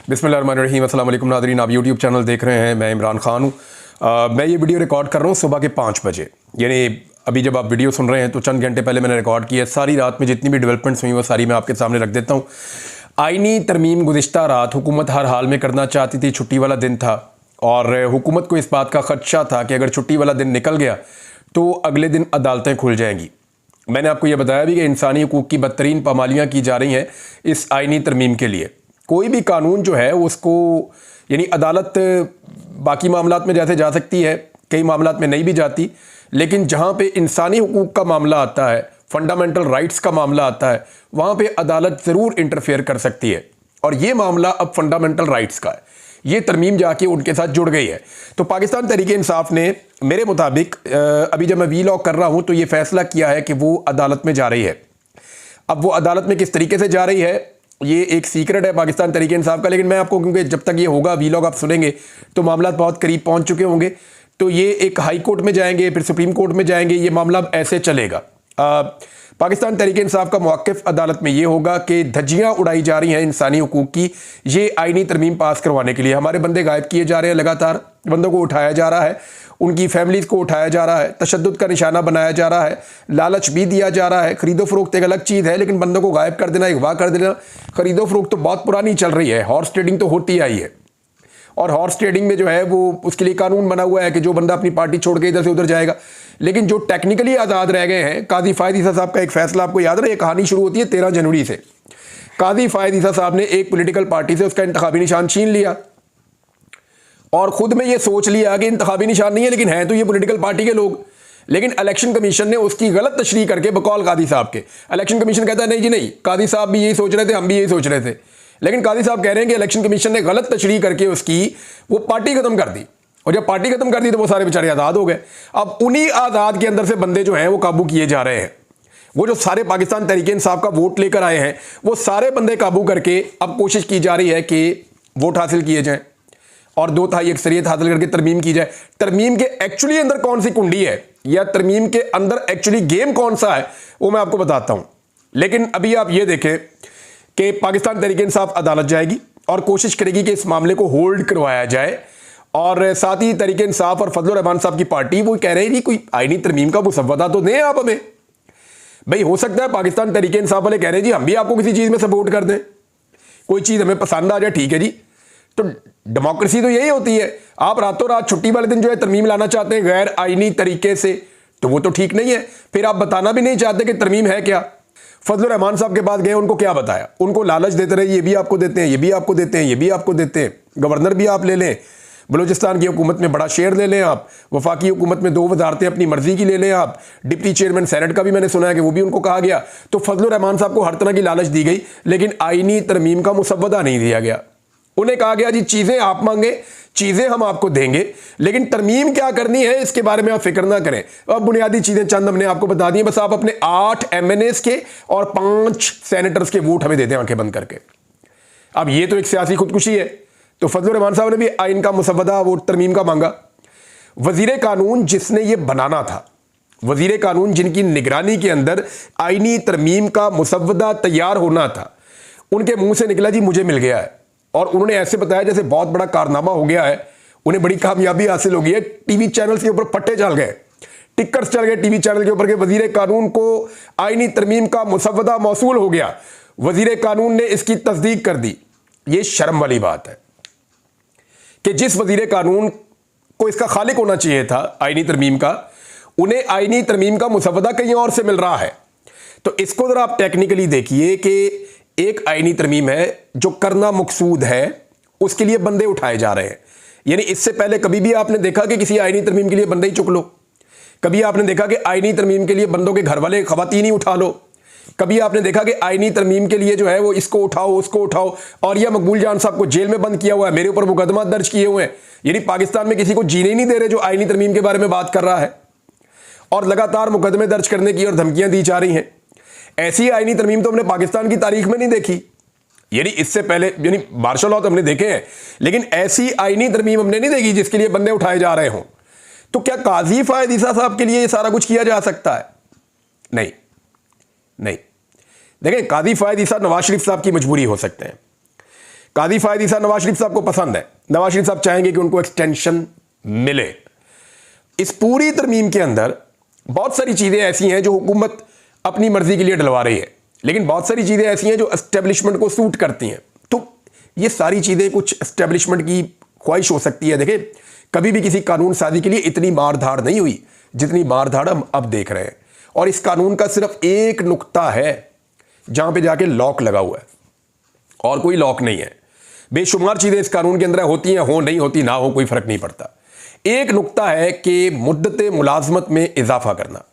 बिस्मिल्लाहिर्रहमानिर्रहीम। अस्सलाम वालेकुम नाज़रीन, आप यूट्यूब चैनल देख रहे हैं। मैं इमरान खान हूँ। मैं ये वीडियो रिकॉर्ड कर रहा हूँ सुबह के 5 बजे, यानी अभी जब आप वीडियो सुन रहे हैं तो चंद घंटे पहले मैंने रिकॉर्ड किया। सारी रात में जितनी भी डेवलपमेंट्स हुई वो सारी मैं आपके सामने रख देता हूँ। आईनी तरमीम गुज़िश्ता रात हुकूमत हर हाल में करना चाहती थी। छुट्टी वाला दिन था और हुकूमत को इस बात का खदशा था कि अगर छुट्टी वाला दिन निकल गया तो अगले दिन अदालतें खुल जाएंगी। मैंने आपको ये बताया भी कि इंसानी हकूक़ की बदतरीन पामालियाँ की जा रही हैं इस आईनी तरमीम के लिए। कोई भी कानून जो है उसको, यानी अदालत बाकी मामलात में जैसे जा सकती है, कई मामलात में नहीं भी जाती, लेकिन जहाँ पे इंसानी हकूक़ का मामला आता है, फंडामेंटल राइट्स का मामला आता है, वहाँ पे अदालत ज़रूर इंटरफेयर कर सकती है। और ये मामला अब फंडामेंटल राइट्स का है। ये तरमीम जाके उनके साथ जुड़ गई है। तो पाकिस्तान तहरीक इंसाफ ने मेरे मुताबिक अभी जब मैं वीलॉग कर रहा हूँ तो ये फैसला किया है कि वो अदालत में जा रही है। अब वो अदालत में किस तरीके से जा रही है ये एक सीक्रेट है पाकिस्तान तहरीक इंसाफ का, लेकिन मैं आपको, क्योंकि जब तक ये होगा वीलॉग आप सुनेंगे तो मामला बहुत करीब पहुंच चुके होंगे। तो ये एक हाई कोर्ट में जाएंगे, फिर सुप्रीम कोर्ट में जाएंगे, ये मामला ऐसे चलेगा। पाकिस्तान तहरीक इंसाफ का मौक़िफ़ अदालत में ये होगा कि धज्जियाँ उड़ाई जा रही हैं इंसानी हकूक़ की, ये आईनी तरमीम पास करवाने के लिए। हमारे बंदे गायब किए जा रहे हैं, लगातार बंदों को उठाया जा रहा है, उनकी फैमिलीज़ को उठाया जा रहा है, तशद्दुद का निशाना बनाया जा रहा है, लालच भी दिया जा रहा है। खरीदो फरोख्त एक अलग चीज़ है, लेकिन बंदों को गायब कर देना, अगवा कर देना, खरीदो फरोख्त तो बहुत पुरानी चल रही है। हॉर्स ट्रेडिंग तो होती आई है, और हॉर्स ट्रेडिंग में जो है वो उसके लिए कानून बना हुआ है कि जो बंदा अपनी पार्टी छोड़ के इधर से उधर जाएगा। लेकिन जो टेक्निकली आज़ाद रह गए हैं, काजी फ़ायद ईसा साहब का एक फैसला आपको याद है, ये कहानी शुरू होती है 13 जनवरी से। काजी फ़ायद ईसा साहब ने एक पॉलिटिकल पार्टी से उसका इंतखाबी निशान छीन लिया और खुद में ये सोच लिया कि इंतखाबी निशान नहीं है, लेकिन हैं तो ये पॉलिटिकल पार्टी के लोग। लेकिन इलेक्शन कमीशन ने उसकी गलत तशरीह करके, बकौल कादी साहब के, इलेक्शन कमीशन कहता है नहीं जी नहीं, कादी साहब भी यही सोच रहे थे, हम भी यही सोच रहे थे, लेकिन कादी साहब कह रहे हैं कि इलेक्शन कमीशन ने गलत तशरीह करके उसकी वो पार्टी खत्म कर दी। और जब पार्टी खत्म कर दी तो वो सारे बेचारे आज़ाद हो गए। अब उन्हीं आज़ाद के अंदर से बंदे जो हैं वो काबू किए जा रहे हैं। वो जो सारे पाकिस्तान तहरीक इंसाफ का वोट लेकर आए हैं, वो सारे बंदे काबू करके अब कोशिश की जा रही है कि वोट हासिल किए जाएं और 2/3 अक्सरियत हासिल करके तरमीम की जाए। तरमीम के एक्चुअली अंदर कौन सी कुंडी है, या तरमीम के अंदर एक्चुअली गेम कौन सा है, वो मैं आपको बताता हूं। लेकिन अभी आप ये देखें कि पाकिस्तान तहरीक इंसाफ अदालत जाएगी और कोशिश करेगी कि इस मामले को होल्ड करवाया जाए। और साथ ही तहरीक इंसाफ और फजलुर रहमान साहब की पार्टी वो कह रहे हैं कि कोई आईनी तरमीम का मुसव्वदा तो दें आप हमें। भाई हो सकता है पाकिस्तान तहरीक इंसाफ वाले कह रहे हैं जी हम भी आपको किसी चीज़ में सपोर्ट कर दें, कोई चीज़ हमें पसंद आ जाए, ठीक है जी। तो डेमोक्रेसी तो यही होती है। आप रातों रात छुट्टी वाले दिन जो है तरमीम लाना चाहते हैं गैर आईनी तरीके से, तो वो तो ठीक नहीं है। फिर आप बताना भी नहीं चाहते कि तरमीम है क्या। फजलुर रहमान साहब के पास गए, उनको क्या बताया, उनको लालच देते रहे, ये भी आपको देते हैं, ये भी आपको देते हैं, ये भी आपको देते हैं, गवर्नर भी आप ले लें, बलूचिस्तान की हुकूमत में बड़ा शेयर ले लें आप, वफाकी हुकूमत में 2 वजारतें अपनी मर्जी की ले लें आप, डिप्टी चेयरमैन सेनेट का भी मैंने सुना है कि वो भी उनको कहा गया। तो फजलुर रहमान साहब को हर तरह की लालच दी गई, लेकिन आईनी तरमीम का मुसव्वदा नहीं दिया गया। उन्हें कहा गया जी चीज़ें आप मांगे, चीज़ें हम आपको देंगे, लेकिन तरमीम क्या करनी है इसके बारे में आप फिक्र ना करें। अब बुनियादी चीज़ें चंद हमने आपको बता दी, बस आप अपने 8 MNAs के और 5 सेनेटर्स के वोट हमें दे दें आंखें बंद करके। अब ये तो एक सियासी खुदकुशी है। तो फजलुर रहमान साहब ने भी आइन का मुसव्वदा वोट तरमीम का मांगा। वजीर कानून जिसने ये बनाना था, वजीर कानून जिनकी निगरानी के अंदर आईनी तरमीम का मुसव्वदा तैयार होना था, उनके मुंह से निकला जी मुझे मिल गया है। और उन्होंने ऐसे बताया जैसे बहुत बड़ा कारनामा हो गया है, उन्हें बड़ी कामयाबी हासिल हो गई है। टीवी चैनल के ऊपर पट्टे चल गए, टिकर्स चल गए टीवी चैनल के ऊपर के वजीर कानून को आईनी तरमीम का मुसव्वदा मौसूल हो गया, वजीर कानून ने इसकी तस्दीक कर दी। ये शर्म वाली बात है कि जिस वजीर कानून को इसका खालिक होना चाहिए था आईनी तरमीम का, उन्हें आईनी तरमीम का मुसव्वदा कहीं और से मिल रहा है। तो इसको जरा आप टेक्निकली देखिए कि एक आईनी तरमीम है जो करना मकसूद है, उसके लिए बंदे उठाए जा रहे हैं। यानी इससे पहले कभी भी आपने देखा कि किसी आईनी तरमीम के लिए बंदे ही चुक लो? कभी आपने देखा कि आईनी तरमीम के लिए बंदों के घर वाले खवातीन ही उठा लो? कभी आपने देखा कि आईनी तरमीम के लिए जो है वो इसको उठाओ उसको उठाओ? और यह मकबूल जान साहब को जेल में बंद किया हुआ है, मेरे ऊपर मुकदमा दर्ज किए हुए हैं। यानी पाकिस्तान में किसी को जीने नहीं दे रहे जो आईनी तरमीम के बारे में बात कर रहा है, और लगातार मुकदमे दर्ज करने की और धमकियां दी जा रही हैं। ऐसी आईनी तरमीम तो हमने पाकिस्तान की तारीख में नहीं देखी। यानी इससे पहले यानी मार्शल लॉ तो हमने देखे हैं, लेकिन ऐसी आईनी तरमीम हमने नहीं देखी जिसके लिए बंदे उठाए जा रहे हों। तो क्या काजी फ़ायद ईसा साहब के लिए ये सारा कुछ किया जा सकता है? नहीं नहीं। देखें, काजी फ़ायद ईसा नवाज शरीफ साहब की मजबूरी हो सकते हैं, काजी फायद ईसा नवाज शरीफ साहब को पसंद है, नवाज शरीफ साहब चाहेंगे कि उनको एक्सटेंशन मिले। इस पूरी तरमीम के अंदर बहुत सारी चीज़ें ऐसी हैं जो हुकूमत अपनी मर्जी के लिए डलवा रही है, लेकिन बहुत सारी चीज़ें ऐसी हैं जो एस्टेब्लिशमेंट को सूट करती हैं। तो ये सारी चीज़ें कुछ एस्टेब्लिशमेंट की ख्वाहिश हो सकती है। देखिए, कभी भी किसी कानून साजी के लिए इतनी मारधाड़ नहीं हुई जितनी मारधाड़ हम अब देख रहे हैं, और इस कानून का सिर्फ एक नुक्ता है जहां पे जाके लॉक लगा हुआ है और कोई लॉक नहीं है। बेशुमार चीज़ें इस कानून के अंदर होती हैं, हो नहीं होती ना हो, कोई फर्क नहीं पड़ता। एक नुक्ता है कि मुद्दत मुलाजमत में इजाफा करना,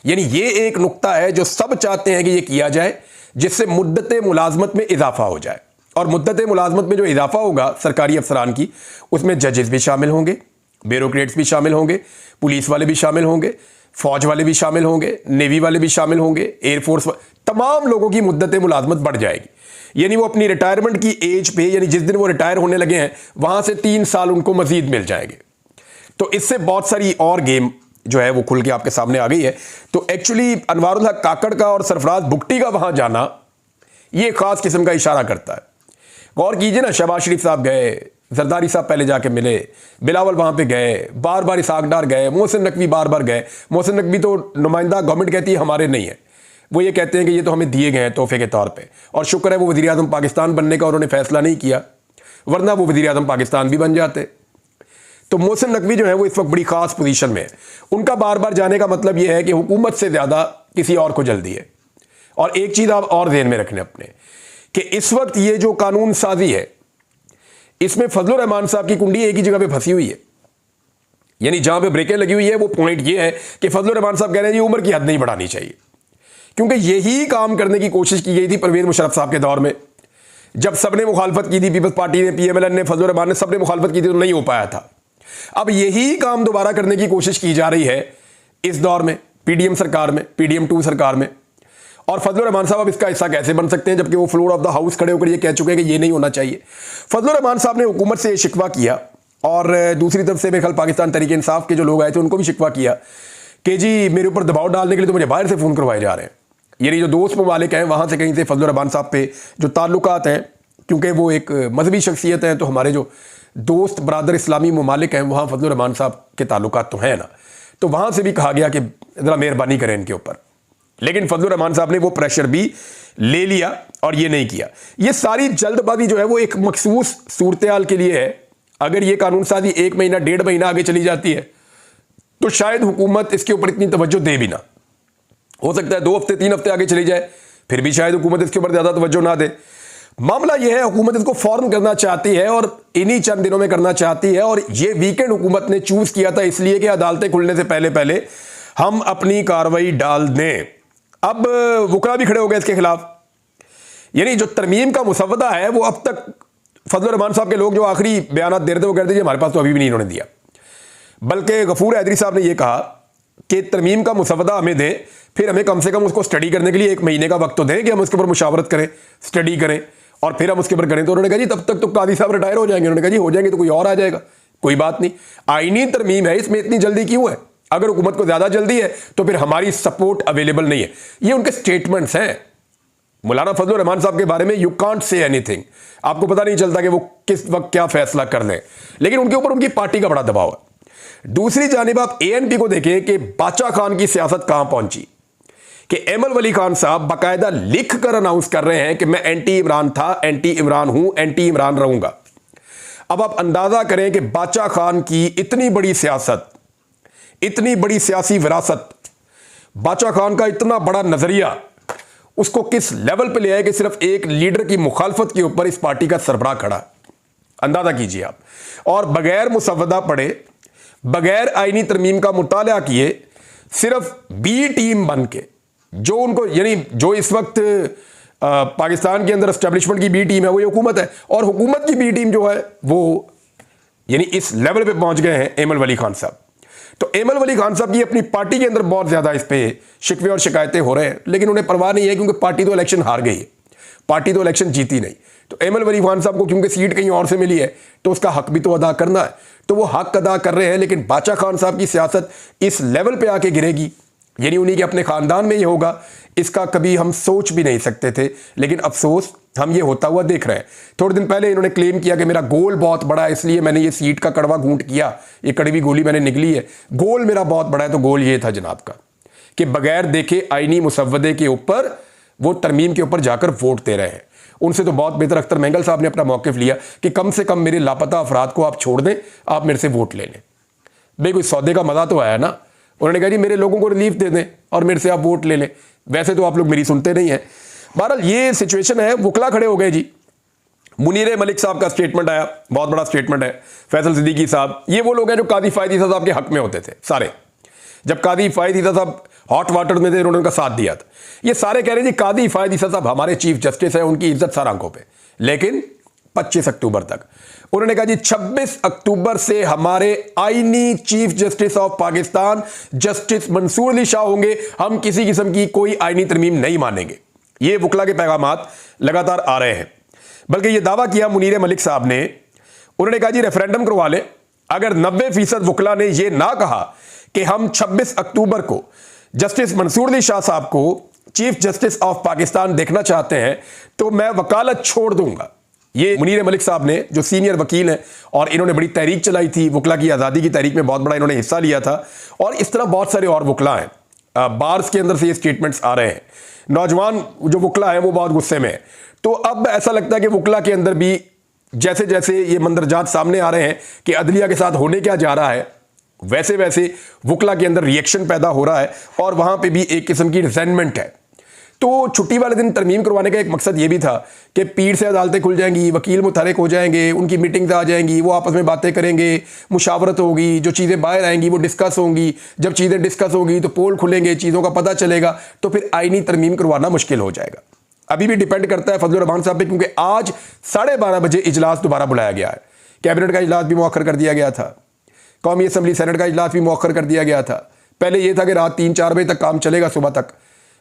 यानी ये एक नुक्ता है जो सब चाहते हैं कि ये किया जाए, जिससे मुद्दत मुलाजमत में इजाफा हो जाए। और मुद्दत मुलाजमत में जो इजाफा होगा सरकारी अफसरान की, उसमें जजेस भी शामिल होंगे, ब्यूरोक्रेट्स भी शामिल होंगे, पुलिस वाले भी शामिल होंगे, फौज वाले भी शामिल होंगे, नेवी वाले भी शामिल होंगे, एयरफोर्स, तमाम लोगों की मुद्दत मुलाजमत बढ़ जाएगी। यानी वो अपनी रिटायरमेंट की एज पे, यानी जिस दिन वो रिटायर होने लगे हैं वहां से 3 साल उनको मजीद मिल जाएंगे। तो इससे बहुत सारी और गेम जो है वो खुल के आपके सामने आ गई है। तो एक्चुअली अनवारुल हक काकड़ का और सरफराज बुगटी का वहां जाना ये खास किस्म का इशारा करता है। गौर कीजिए ना, शहबाज शरीफ साहब गए, जरदारी साहब पहले जाके मिले, बिलावल वहां पे गए, बार बार इसहाक डार गए, मोहसिन नकवी बार बार गए। मोहसिन नकवी तो नुमाइंदा गवर्नमेंट कहती है हमारे नहीं है, वो ये कहते हैं कि ये तो हमें दिए गए हैं तोहफे के तौर पे, और शुक्र है वो वज़ीर आज़म पाकिस्तान बनने का उन्होंने फैसला नहीं किया, वरना वो वज़ीर आज़म पाकिस्तान भी बन जाते। तो मोहसिन नकवी जो है वो इस वक्त बड़ी खास पोजीशन में है। उनका बार बार जाने का मतलब यह है कि हुकूमत से ज़्यादा किसी और को जल्दी है। और एक चीज़ आप और ध्यान में रखने अपने, कि इस वक्त ये जो कानून साजी है इसमें फजलुर रहमान साहब की कुंडी एक ही जगह पे फंसी हुई है। यानी जहां पे ब्रेकें लगी हुई है वो पॉइंट ये है कि फजलुर रहमान साहब कह रहे हैं जी उम्र की हद नहीं बढ़ानी चाहिए, क्योंकि यही काम करने की कोशिश की गई थी परवेज मुशर्रफ साहब के दौर में, जब सबने मुखालफत की थी, पीपल्स पार्टी ने, पीएमएल ने, फजलुर रहमान ने, सबने मुखालफत की थी तो नहीं हो पाया था। अब यही काम दोबारा करने की कोशिश की जा रही है इस दौर में, पीडीएम सरकार में, पीडीएम 2 सरकार में। और फजलुर रहमान साहब अब इसका हिस्सा कैसे बन सकते हैं, जबकि वो फ्लोर ऑफ द हाउस खड़े होकर ये कह चुके हैं कि ये नहीं होना चाहिए। फजलुर रहमान साहब ने हुकूमत से ये शिकवा किया, और दूसरी तरफ से मेरे ख्याल पाकिस्तान तहरीक इंसाफ के जो लोग आए थे उनको भी शिकवा किया कि जी मेरे ऊपर दबाव डालने के लिए तो मुझे बाहर से फ़ोन करवाए जा रहे हैं। यानी जो दोस्त ममालिक हैं वहाँ से कहीं से फजलुर रहमान साहब पे जो ताल्लुकात हैं, क्योंकि वो एक मजहबी शख्सियत हैं, तो हमारे जो दोस्त बरादर इस्लामी ममालिक हैं वहाँ फजलुर रहमान साहब के ताल्लुकात तो हैं ना, तो वहाँ से भी कहा गया कि ज़रा मेहरबानी करें इनके ऊपर। लेकिन फजलुर रहमान साहब ने वो प्रेशर भी ले लिया और ये नहीं किया। ये सारी जल्दबाजी जो है वो एक मखसूस सूरत हाल के लिए है। अगर ये कानून साजी 1 महीना 1.5 महीना आगे चली जाती है तो शायद हुकूमत इसके ऊपर इतनी तवज्जो दे भी ना, हो सकता है 2 हफ्ते 3 हफ्ते आगे चली जाए, फिर भी शायद हुकूमत इसके ऊपर ज़्यादा तवज्जो ना दे। मामला यह है हुकूमत इसको फौरन करना चाहती है और इन्हीं चंद दिनों में करना चाहती है, और ये वीकेंड हुकूमत ने चूज किया था इसलिए कि अदालतें खुलने से पहले पहले हम अपनी कार्रवाई डाल दें। अब वकला भी खड़े हो गए इसके खिलाफ। यानी जो तरमीम का मुसवदा है वो अब तक फजलुर रहमान साहब के लोग जो आखिरी बयान दे रहे थे वो कहते थे हमारे पास तो अभी भी नहीं इन्होंने दिया, बल्कि गफूर हैदरी साहब ने यह कहा कि तरमीम का मुसवदा हमें दें, फिर हमें कम से कम उसको स्टडी करने के लिए 1 महीने का वक्त तो दें कि हम उसके ऊपर मुशावरत करें, स्टडी करें और फिर हम उसके ऊपर करें। तो उन्होंने कहा जी तब तक तो कादी साहब रिटायर हो जाएंगे। उन्होंने कहा जी हो जाएंगे तो कोई और आ जाएगा, कोई बात नहीं, आईनी तरमीम है, इसमें इतनी जल्दी क्यों है? अगर हुकूमत को ज्यादा जल्दी है तो फिर हमारी सपोर्ट अवेलेबल नहीं है। ये उनके स्टेटमेंट्स हैं मौलाना फजलुर रहमान साहब के बारे में। यू कांट से एनीथिंग, आपको पता नहीं चलता कि वो किस वक्त क्या फैसला कर लें, लेकिन उनके ऊपर उनकी पार्टी का बड़ा दबाव है। दूसरी जानिब आप एएनपी को देखें कि बादशाह खान की सियासत कहां पहुंची, कि एमल वली खान साहब बाकायदा लिख कर अनाउंस कर रहे हैं कि मैं एंटी इमरान था, एंटी इमरान हूं, एंटी इमरान रहूंगा। अब आप अंदाजा करें कि बादशाह खान की इतनी बड़ी सियासत, इतनी बड़ी सियासी विरासत, बादशाह खान का इतना बड़ा नजरिया उसको किस लेवल पे ले आए कि सिर्फ एक लीडर की मुखालफत के ऊपर इस पार्टी का सरबराह खड़ा। अंदाजा कीजिए आप। और बगैर मुसवदा पढ़े, बगैर आईनी तरमीम का मुताला किए, सिर्फ बी टीम बन के, जो उनको यानी जो इस वक्त पाकिस्तान के अंदर एस्टेब्लिशमेंट की बी टीम है वो ये हुकूमत है, और हुकूमत की बी टीम जो है वो यानी इस लेवल पे पहुंच गए हैं एमल वली खान साहब। तो एमल वली खान साहब की अपनी पार्टी के अंदर बहुत ज्यादा इस पे शिकवे और शिकायतें हो रहे हैं, लेकिन उन्हें परवाह नहीं है क्योंकि पार्टी तो इलेक्शन हार गई है, पार्टी तो इलेक्शन जीती नहीं। तो एमल वली खान साहब को क्योंकि सीट कहीं और से मिली है तो उसका हक भी तो अदा करना है, तो वो हक अदा कर रहे हैं। लेकिन बादशाह खान साहब की सियासत इस लेवल पे आके गिरेगी, यानी उन्हीं के अपने खानदान में ये होगा, इसका कभी हम सोच भी नहीं सकते थे, लेकिन अफसोस हम ये होता हुआ देख रहे हैं। थोड़े दिन पहले इन्होंने क्लेम किया कि मेरा गोल बहुत बड़ा है, इसलिए मैंने ये सीट का कड़वा घूंट किया, ये कड़वी गोली मैंने निगली है, गोल मेरा बहुत बड़ा है। तो गोल ये था जनाब का कि बगैर देखे आईनी मुसव्वदे के ऊपर, वो तरमीम के ऊपर जाकर वोट दे रहे हैं। उनसे तो बहुत बेहतर अख्तर मेंगल साहब ने अपना मौक़िफ़ लिया कि कम से कम मेरे लापता अफराद को आप छोड़ दें, आप मेरे से वोट ले लें। भाई कोई सौदे का मज़ा तो आया ना। उन्होंने कहा जी मेरे लोगों को रिलीफ दे दें और मेरे से आप वोट ले लें। वैसे तो आप लोग मेरी सुनते नहीं हैं। बहरहाल ये सिचुएशन है। वकला खड़े हो गए जी। मुनीर मलिक साहब का स्टेटमेंट आया, बहुत बड़ा स्टेटमेंट है। फैसल सिद्दीकी साहब, ये वो लोग हैं जो कादी फ़ायद ईसा साहब के हक में होते थे सारे। जब कादी फ़ायद ईसा साहब हॉट वाटर में थे, उन्होंने उनका साथ दिया था। ये सारे कह रहे हैं जी कादी फ़ायद ईसा साहब हमारे चीफ जस्टिस है, उनकी इज्जत सर आंखों पे। लेकिन 25 अक्टूबर तक उन्होंने कहा जी 26 अक्टूबर से हमारे आईनी chief justice of Pakistan justice Mansoor Ali Shah होंगे, हम किसी किस्म की कोई आईनी तरमीम नहीं मानेंगे। ये वकला के पैगामात लगातार आ रहे हैं। बल्कि ये दावा किया मुनीर मलिक साहब ने, उन्होंने कहा जी रेफरेंडम करवा लें। अगर 90% वकला ने यह ना कहा कि हम 26 अक्टूबर को जस्टिस मंसूर अली शाह साहब को चीफ जस्टिस ऑफ पाकिस्तान देखना चाहते हैं, तो मैं वकालत छोड़ दूंगा। ये मुनीर मलिक साहब ने, जो सीनियर वकील हैं और इन्होंने बड़ी तहरीक चलाई थी, वकला की आज़ादी की तहरीक में बहुत बड़ा इन्होंने हिस्सा लिया था। और इस तरह बहुत सारे और वकला हैं, बार्स के अंदर से ये स्टेटमेंट्स आ रहे हैं। नौजवान जो वकला हैं वो बहुत गुस्से में है। तो अब ऐसा लगता है कि वकला के अंदर भी जैसे जैसे ये मंदरजात सामने आ रहे हैं कि अदलिया के साथ होने क्या जा रहा है, वैसे वैसे वकला के अंदर रिएक्शन पैदा हो रहा है और वहां पे भी एक किस्म की रिजेंटमेंट है। तो छुट्टी वाले दिन तरमीम करवाने का एक मकसद ये भी था कि पीर से अदालतें खुल जाएंगी, वकील मुतहरिक हो जाएंगे, उनकी मीटिंग्स आ जाएंगी, वो आपस में बातें करेंगे, मुशावरत होगी, जो चीज़ें बाहर आएंगी वो डिस्कस होंगी। जब चीज़ें डिस्कस होगी तो पोल खुलेंगे, चीज़ों का पता चलेगा, तो फिर आईनी तरमीम करवाना मुश्किल हो जाएगा। अभी भी डिपेंड करता है फजलुर रहमान साहब पे, क्योंकि आज 12:30 बजे इजलास दोबारा बुलाया गया है। कैबिनेट का इजलास भी मौखर कर दिया गया था, कौमी असम्बली सेनेट का इजलास भी मौखर कर दिया गया था। पहले यह था कि रात 3-4 बजे तक काम चलेगा, सुबह तक,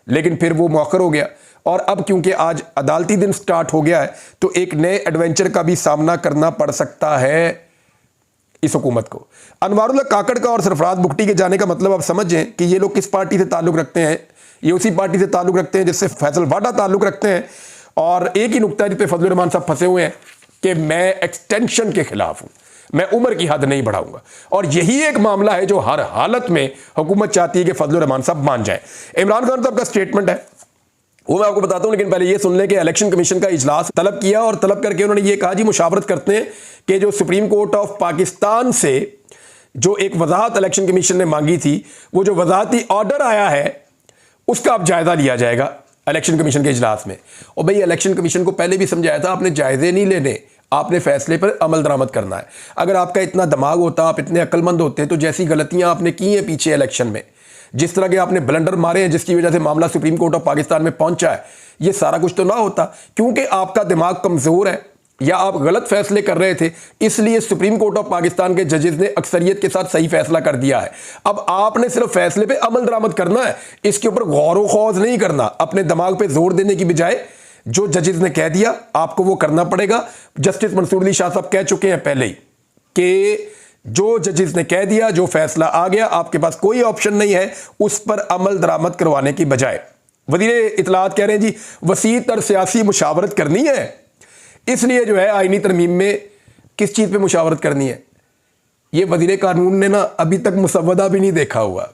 लेकिन फिर वो मौखर हो गया। और अब क्योंकि आज अदालती दिन स्टार्ट हो गया है, तो एक नए एडवेंचर का भी सामना करना पड़ सकता है इस हुकूमत को। अनवारुल्लाह काकड़ का और सरफराज बुगटी के जाने का मतलब आप समझें कि ये लोग किस पार्टी से ताल्लुक़ रखते हैं। ये उसी पार्टी से ताल्लुक़ रखते हैं जिससे फैसल वाडा ताल्लुक़ रखते हैं। और एक ही नुकता है जिस पे फजलुर रहमान साहब फंसे हुए हैं कि मैं एक्सटेंशन के खिलाफ हूँ, मैं उम्र की हद नहीं बढ़ाऊंगा। और यही एक मामला है जो हर हालत में हुकूमत चाहती है कि फजलुर रहमान साहब मान जाए। इमरान खान साहब का स्टेटमेंट है, वो मैं आपको बताता हूं, लेकिन पहले ये सुन लें कि इलेक्शन कमीशन का इजलास तलब किया और तलब करके उन्होंने ये कहा जी मुशावरत करते हैं कि जो सुप्रीम कोर्ट ऑफ पाकिस्तान से जो एक वजाहत इलेक्शन कमीशन ने मांगी थी, वो जो वजाहती ऑर्डर आया है उसका अब जायजा लिया जाएगा इलेक्शन कमीशन के इजलास में। और भाई इलेक्शन कमीशन को पहले भी समझाया था, आपने जायजे नहीं लेने, आपने फैसले पर अमल दरामद करना है। अगर आपका इतना दिमाग होता, आप इतने अक्लमंद होते, तो जैसी गलतियां आपने की हैं पीछे इलेक्शन में, जिस तरह के आपने ब्लंडर मारे हैं जिसकी वजह से मामला सुप्रीम कोर्ट ऑफ पाकिस्तान में पहुंचा है, ये सारा कुछ तो ना होता। क्योंकि आपका दिमाग कमजोर है या आप गलत फैसले कर रहे थे, इसलिए सुप्रीम कोर्ट ऑफ पाकिस्तान के जजेस ने अक्सरियत के साथ सही फैसला कर दिया है। अब आपने सिर्फ फैसले पे अमल दरामद करना है, इसके ऊपर गौर व खौज नहीं करना। अपने दिमाग पे जोर देने की बजाय जो जजेस ने कह दिया आपको वो करना पड़ेगा। जस्टिस मंसूर अली शाह साहब कह चुके हैं पहले ही कि जो जजेस ने कह दिया, जो फैसला आ गया, आपके पास कोई ऑप्शन नहीं है उस पर अमल दरामद करवाने की बजाय। वज़ीर इत्तलात कह रहे हैं जी वसी तर सियासी मुशावरत करनी है, इसलिए जो है आईनी तरमीम में किस चीज़ पे मुशावरत करनी है। ये वज़ीर कानून ने ना अभी तक मुसव्वदा भी नहीं देखा हुआ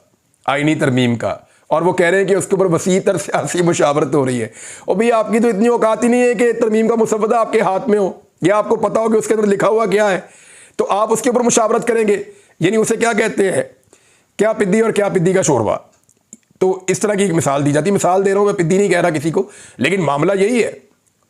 आईनी तरमीम का, और वो कह रहे हैं कि उसके ऊपर वसी तर सियासी मुशावरत हो रही है। और भाई आपकी तो इतनी औकात ही नहीं है कि तरमीम का मुसव्वदा आपके हाथ में हो या आपको पता हो कि उसके अंदर लिखा हुआ क्या है, तो आप उसके ऊपर मुशावरत करेंगे। यानी उसे क्या कहते हैं, क्या पिद्दी और क्या पिद्दी का शोरबा। तो इस तरह की एक मिसाल दी जाती है। मिसाल दे रहा हूं, मैं पिद्दी नहीं कह रहा किसी को, लेकिन मामला यही है।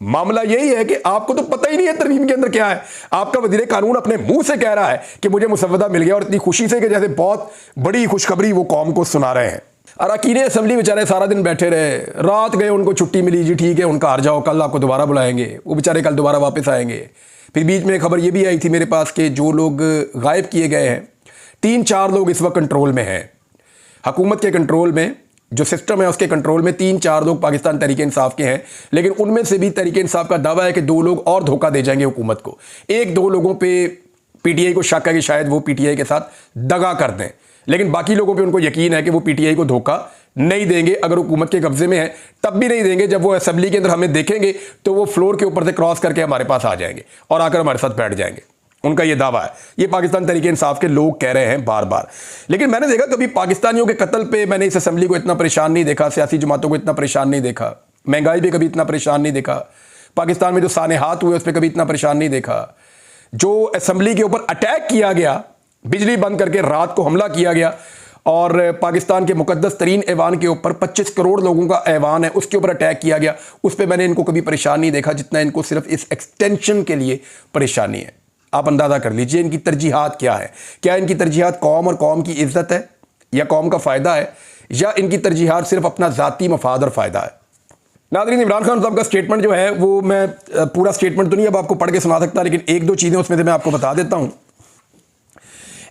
मामला यही है कि आपको तो पता ही नहीं है तरमीम के अंदर क्या है। आपका वज़ीर कानून अपने मुंह से कह रहा है कि मुझे मुसव्वदा मिल गया, और इतनी खुशी से कि जैसे बहुत बड़ी खुशखबरी वो कौम को सुना रहे हैं। अरकान असेंबली बेचारे सारा दिन बैठे रहे, रात गए, उनको छुट्टी मिली, जी ठीक है उनका हार जाओ, कल आपको दोबारा बुलाएंगे। वो बेचारे कल दोबारा वापस आएंगे। फिर बीच में खबर ये भी आई थी मेरे पास कि जो लोग गायब किए गए हैं, 3-4 लोग इस वक्त कंट्रोल में हैं, हुकूमत के कंट्रोल में, जो सिस्टम है उसके कंट्रोल में 3-4 लोग पाकिस्तान तहरीक इंसाफ के हैं। लेकिन उनमें से भी तहरीक इंसाफ का दावा है कि 2 लोग और धोखा दे जाएंगे हुकूमत को। 1-2 लोगों पे पीटीआई को शक है कि शायद वो पीटीआई के साथ दगा कर दें, लेकिन बाकी लोगों पे उनको यकीन है कि वो पीटीआई को धोखा नहीं देंगे। अगर हुकूमत के कब्जे में है तब भी नहीं देंगे। जब वो असेंबली के अंदर हमें देखेंगे तो वो फ्लोर के ऊपर से क्रॉस करके हमारे पास आ जाएंगे और आकर हमारे साथ बैठ जाएंगे। उनका ये दावा है। ये पाकिस्तान तहरीक इंसाफ के लोग कह रहे हैं बार बार। लेकिन मैंने देखा कभी पाकिस्तानियों के कत्ल पे मैंने इस असेंबली को इतना परेशान नहीं देखा, सियासी जमातों को इतना परेशान नहीं देखा, महंगाई पे कभी इतना परेशान नहीं देखा, पाकिस्तान में जो सानेहात हुए उस पर कभी इतना परेशान नहीं देखा, जो असेंबली के ऊपर अटैक किया गया, बिजली बंद करके रात को हमला किया गया और पाकिस्तान के मुकद्दस तरीन ऐवान के ऊपर 25 करोड़ लोगों का ऐवान है, उसके ऊपर अटैक किया गया, उस पर मैंने इनको कभी परेशान नहीं देखा जितना इनको सिर्फ इस एक्सटेंशन के लिए परेशानी है। आप अंदाजा कर लीजिए इनकी तरजीहात क्या है। क्या इनकी तरजीहात कौम और कौम की इज्जत है या कौम का फायदा है, या इनकी तरजीहात सिर्फ अपना जाती मफाद और फायदा है। नाज़रीन, इमरान खान साहब का स्टेटमेंट जो है वो मैं पूरा स्टेटमेंट तो नहीं अब आपको पढ़ के सुना सकता, लेकिन एक दो चीजें उसमें से मैं आपको बता देता हूं।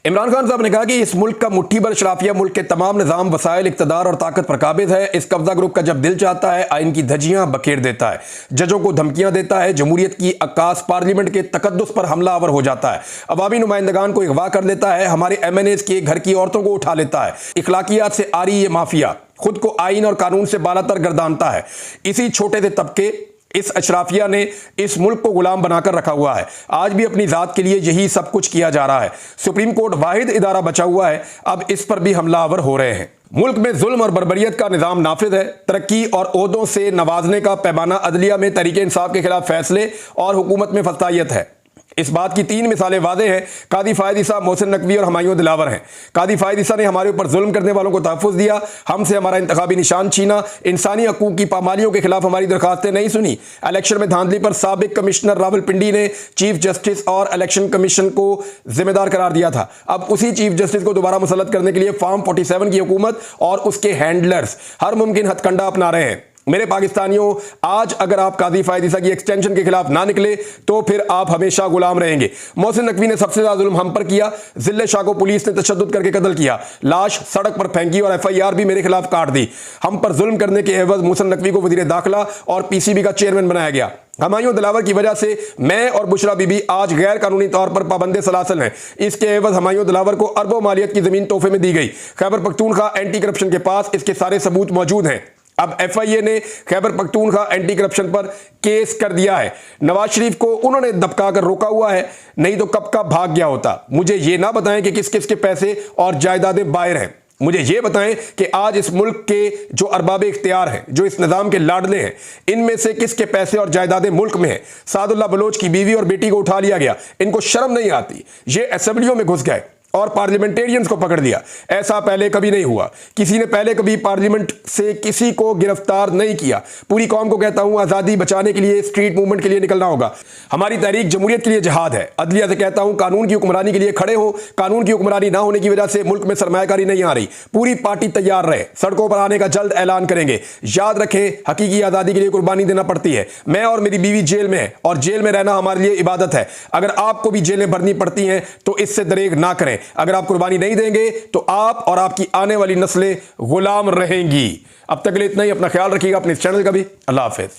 इमरान खान साहब ने कहा कि इस मुल्क का मुट्ठी भर शराफिया मुल्क के तमाम निज़ाम, वसाइल, इक़्तिदार और ताकत पर काबिज है। इस कब्जा ग्रुप का जब दिल चाहता है आइन की धज्जियां बखेर देता है, जजों को धमकियां देता है, जमहूरियत की अक्कास, पार्लियामेंट के तकद्दुस पर हमलावर हो जाता है, अवामी नुमाइंदगान को अगवा कर लेता है, हमारे MNAs के घर की औरतों को उठा लेता है। इखलाकियात से आ रही ये माफिया खुद को आइन और कानून से बालातर गर्दानता है। इसी छोटे से तबके, इस अशराफिया ने इस मुल्क को गुलाम बनाकर रखा हुआ है। आज भी अपनी जात के लिए यही सब कुछ किया जा रहा है। सुप्रीम कोर्ट वाहिद इदारा बचा हुआ है, अब इस पर भी हमलावर हो रहे हैं। मुल्क में जुल्म और बर्बरियत का निजाम नाफिज है। तरक्की और ओहदों से नवाजने का पैमाना अदलिया में तहरीक इंसाफ के खिलाफ फैसले और हुकूमत में फसाइयत है। इस बात की 3 मिसालें वादे हैं। कादी फायद ईसा, मोहसिन नकवी और हुमायूं दिलावर हैं। कादी फायद ईसा ने हमारे ऊपर जुल्म करने वालों को तहफ़्फ़ुज़ दिया, हमसे हमारा इंतखाबी निशान छीना, इंसानी हकूक़ की पामालियों के खिलाफ हमारी दरखास्तें नहीं सुनी। इलेक्शन में धांधली पर साबिक कमिश्नर रावलपिंडी ने चीफ जस्टिस और इलेक्शन कमीशन को जिम्मेदार करार दिया था। अब उसी चीफ जस्टिस को दोबारा मुसल्लत करने के लिए फॉर्म 47 की हुकूमत और उसके हैंडलर्स हर मुमकिन हथकंडा अपना रहे हैं। मेरे पाकिस्तानियों, आज अगर आप कादी फायद ईसा की एक्सटेंशन के खिलाफ ना निकले तो फिर आप हमेशा गुलाम रहेंगे। मोहसिन नकवी ने सबसे ज्यादा जुल्म हम पर किया। जिले शाह को पुलिस ने तशद्दुद करके कत्ल किया, लाश सड़क पर फेंकी और FIR भी मेरे खिलाफ काट दी। हम पर जुल्म करने के एवज मोहसिन नकवी को वजीर दाखिला और PCB का चेयरमैन बनाया गया। हुमायूं दिलावर की वजह से मैं और बुशरा बीबी आज गैर कानूनी तौर पर पाबंदे सलासल हैं। इसके एवज हुमायूं दिलावर को अरबों मालियत की जमीन तोहफे में दी गई। खैबर पख्तूनख्वा एंटी करप्शन के पास इसके सारे सबूत मौजूद हैं। अब FIA ने खैबर पख्तूनख्वा एंटी करप्शन पर केस कर दिया है। नवाज शरीफ को उन्होंने दबका कर रोका हुआ है, नहीं तो कब का भाग गया होता। मुझे ये ना बताएं कि किस किस के पैसे और जायदादें बाहर हैं। मुझे ये बताएं कि आज इस मुल्क के जो अरबाब इख्तियार हैं, जो इस निज़ाम के लाडले हैं, इनमें से किसके पैसे और जायदादें मुल्क में हैं। सादुल्लाह बलोच की बीवी और बेटी को उठा लिया गया, इनको शर्म नहीं आती। ये असेंबलियों में घुस गए और पार्लियामेंटेरियंस को पकड़ लिया। ऐसा पहले कभी नहीं हुआ। किसी ने पहले कभी पार्लियामेंट से किसी को गिरफ्तार नहीं किया। पूरी कौम को कहता हूं, आज़ादी बचाने के लिए, स्ट्रीट मूवमेंट के लिए निकलना होगा। हमारी तहरीक जमहूरियत के लिए जहाद है। अदलिया से कहता हूं, कानून की हुक्मरानी के लिए खड़े हो। कानून की हुक्मरानी ना होने की वजह से मुल्क में सरमायाकारी नहीं आ रही। पूरी पार्टी तैयार रहे, सड़कों पर आने का जल्द ऐलान करेंगे। याद रखें, हकीकी आज़ादी के लिए कुर्बानी देना पड़ती है। मैं और मेरी बीवी जेल में है और जेल में रहना हमारे लिए इबादत है। अगर आपको भी जेलें भरनी पड़ती हैं तो इससे दरेग ना करें। अगर आप कुर्बानी नहीं देंगे तो आप और आपकी आने वाली नस्लें गुलाम रहेंगी। अब तक के लिए इतना ही। अपना ख्याल रखिएगा, अपने इस चैनल का भी। अल्लाह हाफिज।